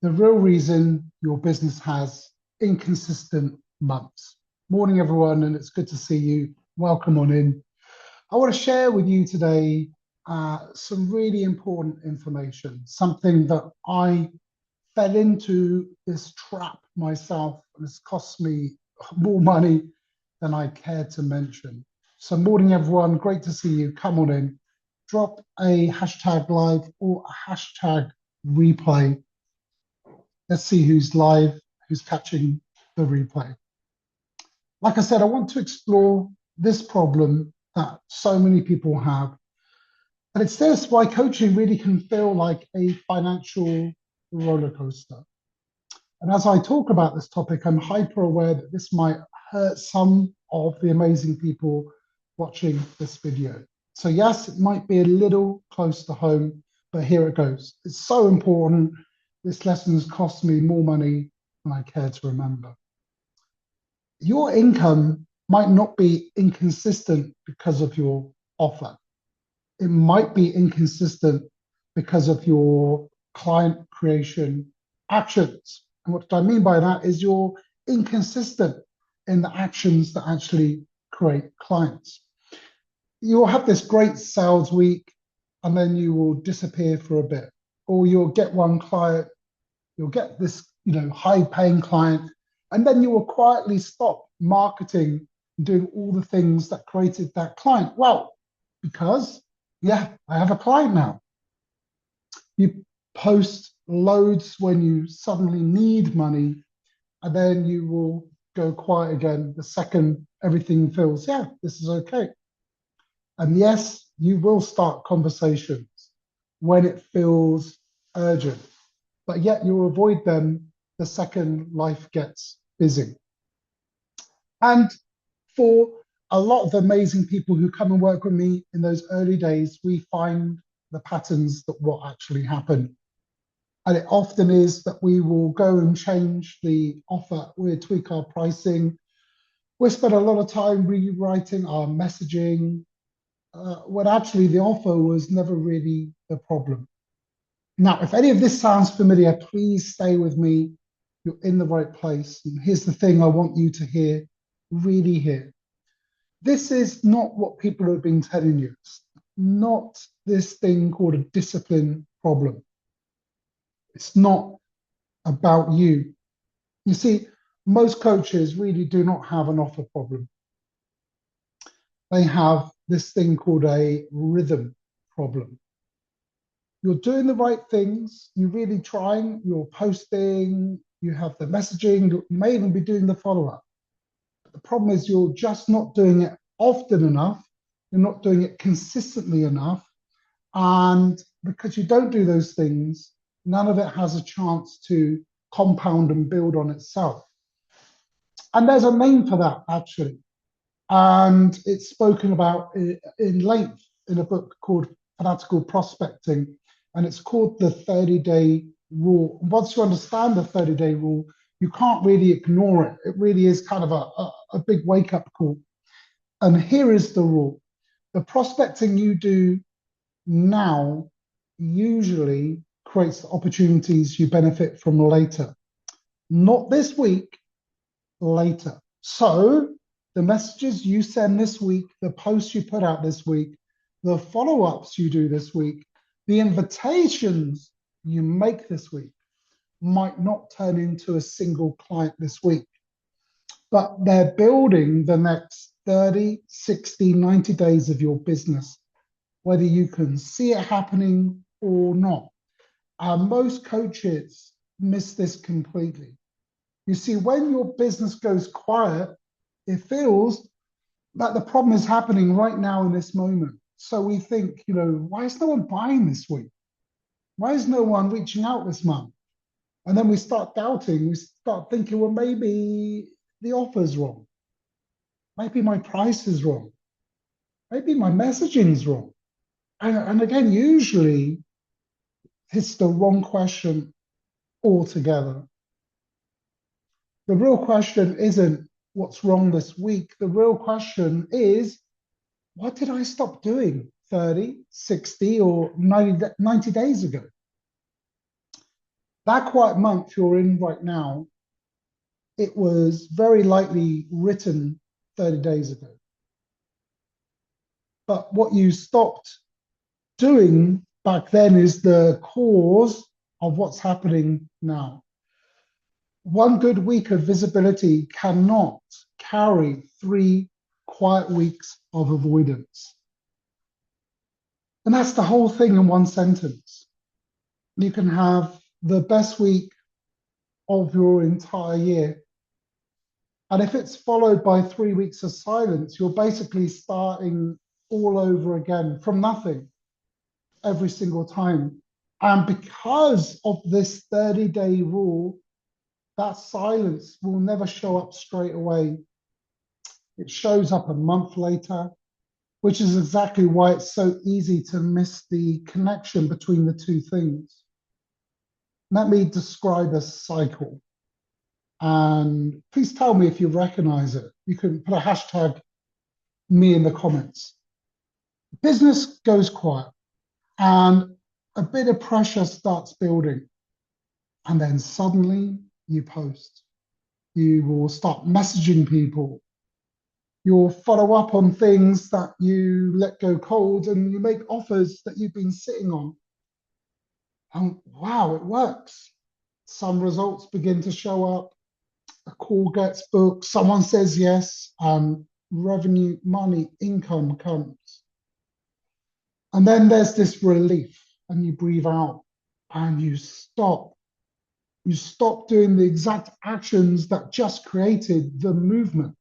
the real reason your business has inconsistent months. Morning, everyone, and it's good to see you. Welcome on in. I want to share with you today some really important information, something that I fell into this trap myself, and it's cost me more money than I care to mention. So morning, everyone, great to see you. Come on in. Drop a hashtag live or a hashtag replay. Let's see who's live, who's catching the replay. Like I said, I want to explore this problem that so many people have. And it's this why coaching really can feel like a financial roller coaster. And as I talk about this topic, I'm hyper aware that this might hurt some of the amazing people watching this video. So yes, it might be a little close to home, but here it goes. It's so important. This lesson has cost me more money than I care to remember. Your income might not be inconsistent because of your offer. It might be inconsistent because of your client creation actions. And what I mean by that is you're inconsistent in the actions that actually create clients. You'll have this great sales week and then you will disappear for a bit. Or you'll get one client, you'll get this high paying client, and then you will quietly stop marketing and doing all the things that created that client. Well, because I have a client now. You post loads when you suddenly need money, and then you will go quiet again the second everything feels, this is okay. And yes, you will start conversations when it feels urgent, but yet you'll avoid them the second life gets busy. And for a lot of amazing people who come and work with me in those early days, we find the patterns that what actually happen. And it often is that we will go and change the offer, we'll tweak our pricing, we'll spend a lot of time rewriting our messaging, when actually the offer was never really the problem. Now, if any of this sounds familiar, please stay with me. You're in the right place. And here's the thing I want you to hear, really hear. This is not what people have been telling you. It's not this thing called a discipline problem. It's not about you. You see, most coaches really do not have an offer problem. They have this thing called a rhythm problem. You're doing the right things, you're really trying, you're posting, you have the messaging, you may even be doing the follow-up. But the problem is you're just not doing it often enough, you're not doing it consistently enough, and because you don't do those things, none of it has a chance to compound and build on itself. And there's a name for that, actually. And it's spoken about in length in a book called Fanatical Prospecting, and it's called the 30-day rule. Once you understand the 30-day rule, you can't really ignore it. It really is kind of a big wake-up call. And here is the rule. The prospecting you do now usually creates the opportunities you benefit from later. Not this week, later. So the messages you send this week, the posts you put out this week, the follow-ups you do this week, the invitations you make this week might not turn into a single client this week, but they're building the next 30, 60, 90 days of your business, whether you can see it happening or not. Most coaches miss this completely. You see, when your business goes quiet, it feels that the problem is happening right now in this moment. So we think, why is no one buying this week? Why is no one reaching out this month? And then we start doubting, we start thinking, well, maybe the offer's wrong. Maybe my price is wrong. Maybe my messaging's wrong. And again, usually it's the wrong question altogether. The real question isn't what's wrong this week. The real question is, what did I stop doing 30, 60, or 90 days ago? That quiet month you're in right now, it was very likely written 30 days ago. But what you stopped doing back then is the cause of what's happening now. One good week of visibility cannot carry 3 quiet weeks of avoidance. And that's the whole thing in one sentence. You can have the best week of your entire year. And if it's followed by 3 weeks of silence, you're basically starting all over again from nothing every single time. And because of this 30-day rule, that silence will never show up straight away. It shows up a month later, which is exactly why it's so easy to miss the connection between the two things. Let me describe a cycle. And please tell me if you recognize it. You can put a hashtag me in the comments. Business goes quiet and a bit of pressure starts building. And then suddenly you post. You will start messaging people. You'll follow up on things that you let go cold, and you make offers that you've been sitting on. And wow, it works. Some results begin to show up. A call gets booked. Someone says yes, and revenue, money, income comes. And then there's this relief, and you breathe out and you stop. You stop doing the exact actions that just created the movement.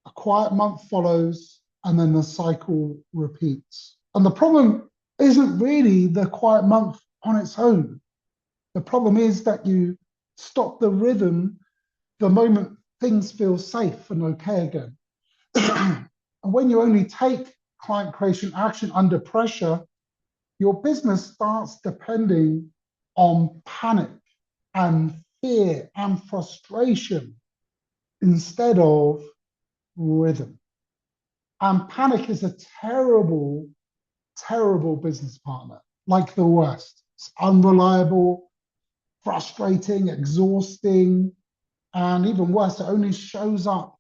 A quiet month follows, and then the cycle repeats. And the problem isn't really the quiet month on its own. The problem is that you stop the rhythm the moment things feel safe and okay again. And when you only take client creation action under pressure, your business starts depending on panic and fear and frustration instead of rhythm. And panic is a terrible, terrible business partner, like the worst. It's unreliable, frustrating, exhausting, and even worse, it only shows up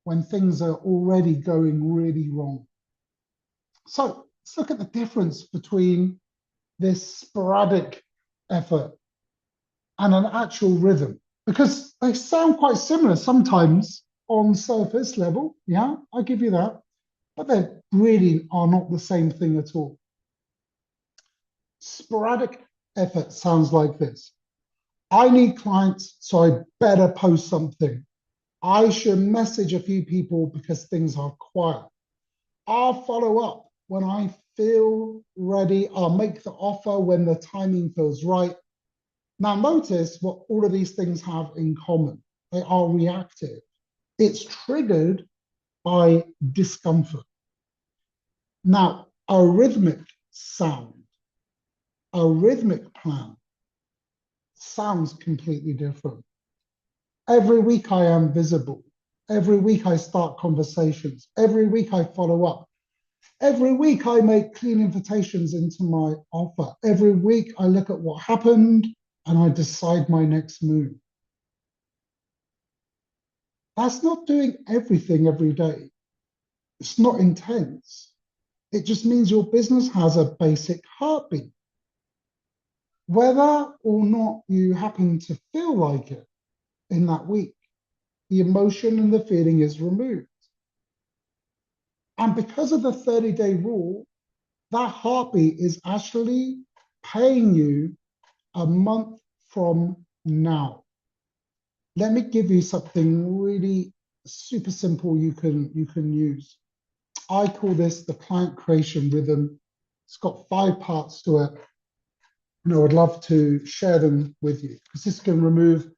when things are already going really wrong. So let's look at the difference between this sporadic effort and an actual rhythm, because they sound quite similar sometimes on surface level. Yeah, I give you that. But they really are not the same thing at all. Sporadic effort sounds like this. I need clients, so I better post something. I should message a few people because things are quiet. I'll follow up when I feel ready. I'll make the offer when the timing feels right. Now, notice what all of these things have in common. They are reactive. It's triggered by discomfort. Now, a rhythmic sound, a rhythmic plan sounds completely different. Every week I am visible. Every week I start conversations. Every week I follow up. Every week I make clean invitations into my offer. Every week I look at what happened and I decide my next move. That's not doing everything every day. It's not intense. It just means your business has a basic heartbeat. Whether or not you happen to feel like it in that week, the emotion and the feeling is removed. And because of the 30-day rule, that heartbeat is actually paying you a month from now. Let me give you something really super simple you can use. I call this the client creation rhythm. It's got 5 parts to it, and I would love to share them with you because this can remove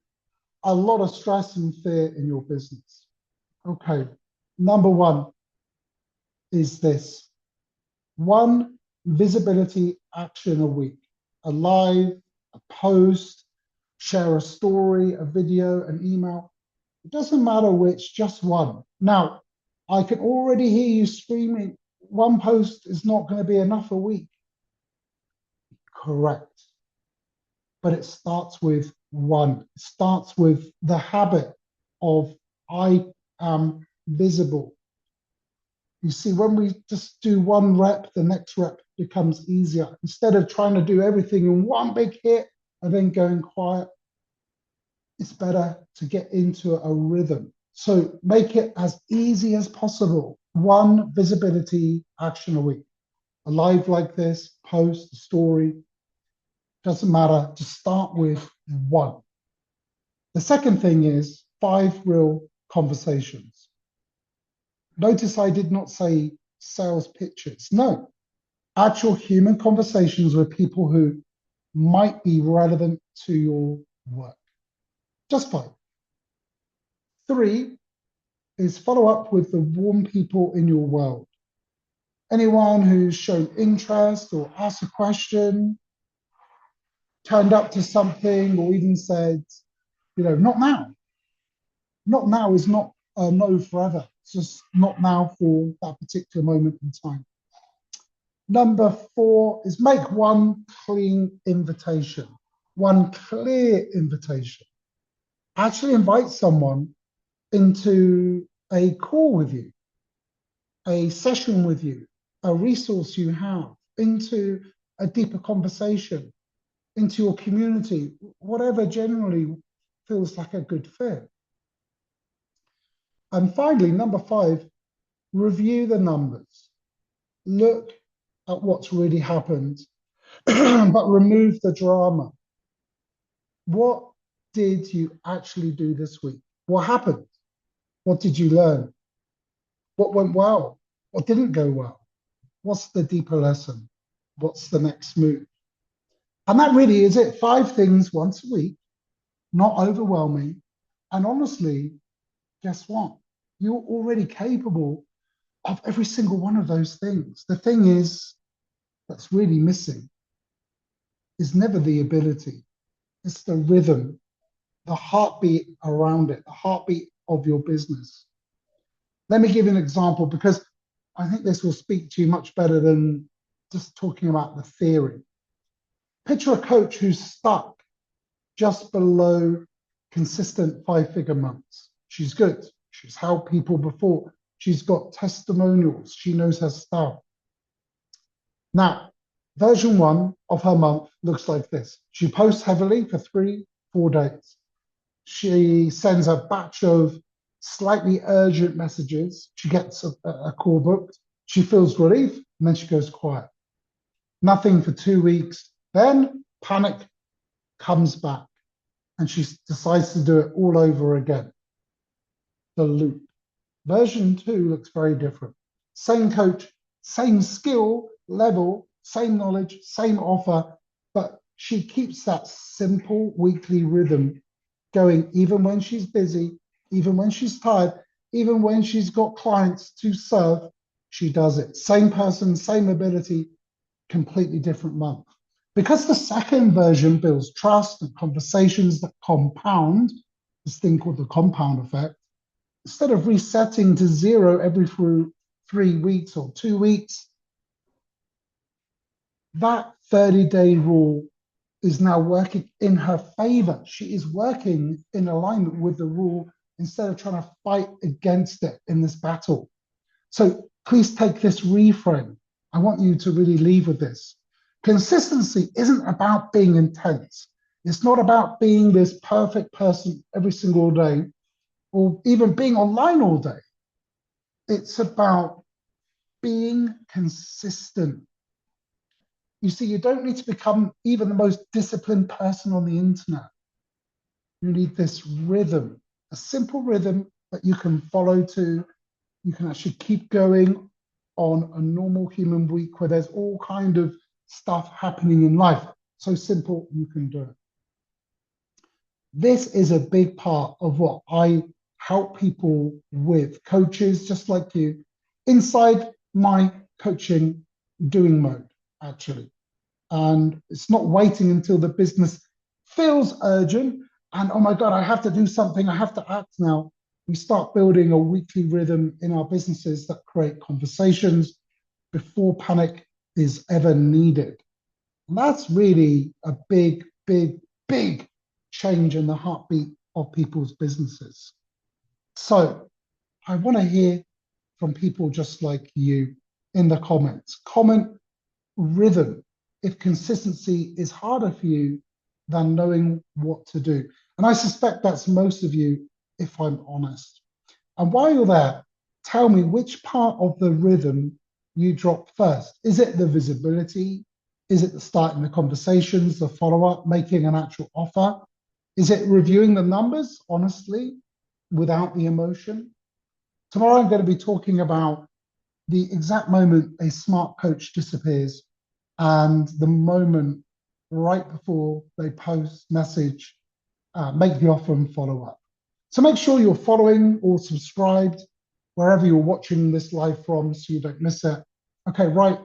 a lot of stress and fear in your business. Okay, number 1 is this: 1 visibility action a week, a live, a post, share a story, a video, an email. It doesn't matter which, just 1. Now, I can already hear you screaming, 1 post is not going to be enough a week. Correct. but it starts with one. It starts with the habit of I am visible. You see, when we just do one rep, the next rep becomes easier. Instead of trying to do everything in one big hit and then going quiet, it's better to get into a rhythm. So make it as easy as possible. One visibility action a week. A live like this, post, a story, doesn't matter. Just start with one. The second thing is 5 real conversations. Notice I did not say sales pitches. No, actual human conversations with people who might be relevant to your work. Just 5. 3 is follow up with the warm people in your world. Anyone who's shown interest or asked a question, turned up to something, or even said, not now. Not now is not a no forever. It's just not now for that particular moment in time. Number 4 is make one clean invitation, one clear invitation. Actually invite someone into a call with you, a session with you, a resource you have, into a deeper conversation, into your community, whatever generally feels like a good fit. And finally, number 5, review the numbers. Look at what's really happened, but remove the drama. What did you actually do this week? What happened? What did you learn? What went well? What didn't go well? What's the deeper lesson? What's the next move? And that really is it. 5 things once a week, not overwhelming. And honestly, guess what? You're already capable of every single one of those things. The thing is, that's really missing is never the ability. It's the rhythm, the heartbeat around it, the heartbeat of your business. Let me give you an example because I think this will speak to you much better than just talking about the theory. Picture a coach who's stuck just below consistent 5-figure months. She's good. She's helped people before. She's got testimonials. She knows her stuff. Now, version 1 of her month looks like this. She posts heavily for 3-4 days. She sends a batch of slightly urgent messages. She gets a call booked. She feels relief, and then she goes quiet. Nothing for 2 weeks. Then panic comes back, and she decides to do it all over again. The loop. Version 2 looks very different. Same coach, same skill level, same knowledge, same offer, but she keeps that simple weekly rhythm going even when she's busy, even when she's tired, even when she's got clients to serve, she does it. Same person, same ability, completely different month. Because the second version builds trust and conversations that compound, this thing called the compound effect, instead of resetting to 0 every 3 weeks or 2 weeks, that 30-day rule is now working in her favor. She is working in alignment with the rule instead of trying to fight against it in this battle. So please take this reframe. I want you to really leave with this. Consistency isn't about being intense. It's not about being this perfect person every single day or even being online all day. It's about being consistent. You see, you don't need to become even the most disciplined person on the internet. You need this rhythm, a simple rhythm that you can follow to. You can actually keep going on a normal human week where there's all kind of stuff happening in life. So simple, you can do it. This is a big part of what I help people with, coaches just like you, inside my coaching doing mode, actually. And it's not waiting until the business feels urgent and, oh my God, I have to do something, I have to act now. We start building a weekly rhythm in our businesses that create conversations before panic is ever needed. And that's really a big, big big change in the heartbeat of people's businesses. So I want to hear from people just like you in the comments. Comment rhythm if consistency is harder for you than knowing what to do. And I suspect that's most of you, if I'm honest. And while you're there, tell me which part of the rhythm you drop first. Is it the visibility? Is it the starting the conversations, the follow-up, making an actual offer? Is it reviewing the numbers, honestly, without the emotion? Tomorrow I'm going to be talking about the exact moment a smart coach disappears and the moment right before they post, message, make the offer and follow up. So make sure you're following or subscribed wherever you're watching this live from so you don't miss it. Okay, right,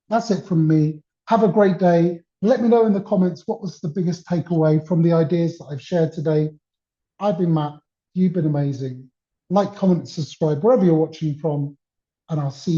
that's it from me. Have a great day. Let me know in the comments what was the biggest takeaway from the ideas that I've shared today. I've been Matt. You've been amazing. Like, comment, subscribe wherever you're watching from, and I'll see you.